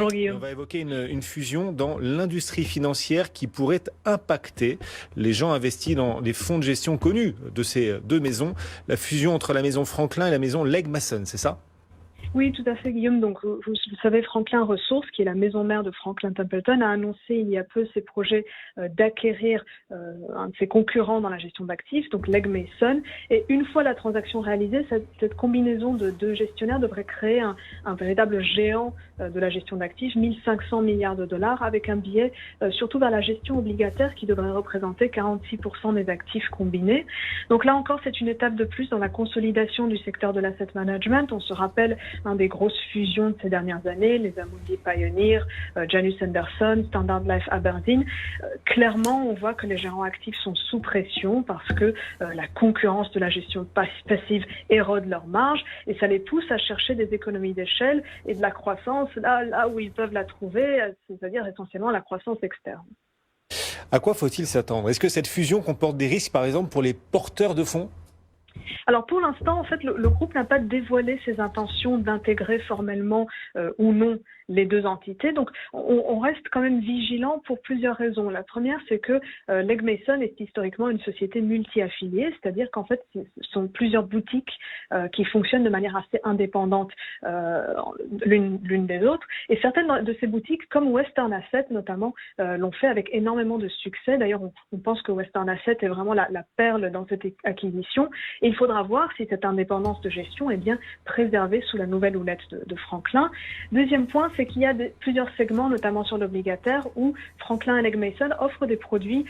Bonjour On Guillaume. va évoquer une fusion dans l'industrie financière qui pourrait impacter les gens investis dans des fonds de gestion connus de ces deux maisons. La fusion entre la maison Franklin et la maison Legg Mason, c'est ça? Oui, tout à fait Guillaume. Donc, vous savez, Franklin Ressources, qui est la maison mère de Franklin Templeton, a annoncé il y a peu ses projets d'acquérir un de ses concurrents dans la gestion d'actifs, donc Legg Mason. Et une fois la transaction réalisée, cette combinaison de deux gestionnaires devrait créer un véritable géant de la gestion d'actifs, 1500 milliards de dollars, avec un biais surtout vers la gestion obligataire qui devrait représenter 46% des actifs combinés. Donc là encore, c'est une étape de plus dans la consolidation du secteur de l'asset management. On se rappelle des grosses fusions de ces dernières années, les Amundi Pioneer, Janus Henderson, Standard Life Aberdeen. Clairement, on voit que les gérants actifs sont sous pression parce que la concurrence de la gestion passive érode leurs marges et ça les pousse à chercher des économies d'échelle et de la croissance là où ils peuvent la trouver, c'est-à-dire essentiellement la croissance externe. À quoi faut-il s'attendre? Est-ce que cette fusion comporte des risques, par exemple, pour les porteurs de fonds? Alors pour l'instant, en fait, le groupe n'a pas dévoilé ses intentions d'intégrer formellement ou non les deux entités. Donc on reste quand même vigilant pour plusieurs raisons. La première, c'est que Legg Mason est historiquement une société multi-affiliée, c'est-à-dire qu'en fait, ce sont plusieurs boutiques qui fonctionnent de manière assez indépendante l'une des autres. Et certaines de ces boutiques, comme Western Asset notamment, l'ont fait avec énormément de succès. D'ailleurs, on pense que Western Asset est vraiment la perle dans cette acquisition. Et il faudra voir si cette indépendance de gestion est bien préservée sous la nouvelle houlette de Franklin. Deuxième point, c'est qu'il y a plusieurs segments, notamment sur l'obligataire, où Franklin et Legg Mason offrent des produits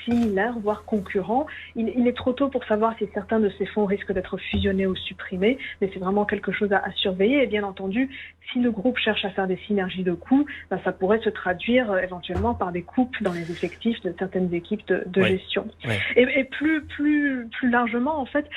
similaires, voire concurrents. Il est trop tôt pour savoir si certains de ces fonds risquent d'être fusionnés ou supprimés, mais c'est vraiment quelque chose à surveiller. Et bien entendu, si le groupe cherche à faire des synergies de coûts, ça pourrait se traduire éventuellement par des coupes dans les effectifs de certaines équipes de gestion. Ouais. Et plus largement, en fait,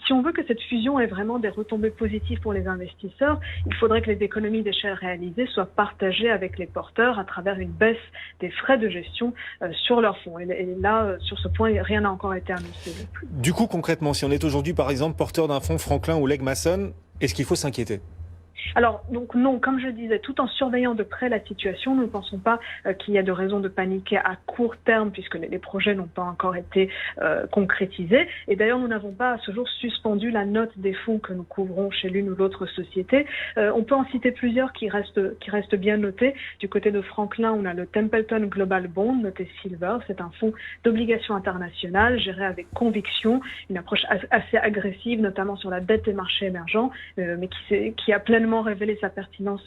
si on veut que cette fusion ait vraiment des retombées positives pour les investisseurs, il faudrait que les économies d'échelle réalisées soient partagées avec les porteurs à travers une baisse des frais de gestion sur leurs fonds. Et là, sur ce point, rien n'a encore été annoncé non plus. Du coup, concrètement, si on est aujourd'hui, par exemple, porteur d'un fonds Franklin ou Legg Mason, est-ce qu'il faut s'inquiéter? Alors, donc non, comme je disais, tout en surveillant de près la situation, nous ne pensons pas qu'il y a de raison de paniquer à court terme puisque les projets n'ont pas encore été concrétisés. Et d'ailleurs, nous n'avons pas à ce jour suspendu la note des fonds que nous couvrons chez l'une ou l'autre société. On peut en citer plusieurs qui restent bien notés. Du côté de Franklin, on a le Templeton Global Bond, noté Silver. C'est un fonds d'obligations internationales géré avec conviction, une approche assez agressive, notamment sur la dette des marchés émergents, mais qui a pleinement révéler sa pertinence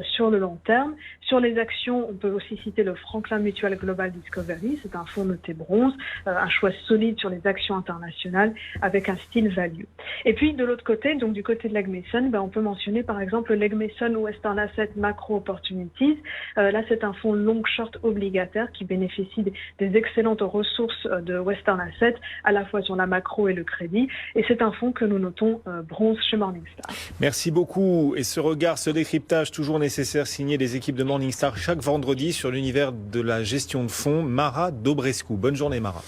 sur le long terme. Sur les actions, on peut aussi citer le Franklin Mutual Global Discovery. C'est un fonds noté bronze, un choix solide sur les actions internationales avec un style value. Et puis de l'autre côté, donc du côté de Legg Mason, on peut mentionner par exemple Legg Mason Western Asset Macro Opportunities. Là, c'est un fonds long short obligataire qui bénéficie des excellentes ressources de Western Asset, à la fois sur la macro et le crédit. Et c'est un fonds que nous notons bronze chez Morningstar. Merci beaucoup. Et ce regard, ce décryptage toujours nécessaire signé des équipes de Morningstar chaque vendredi sur l'univers de la gestion de fonds, Mara Dobrescu. Bonne journée Mara.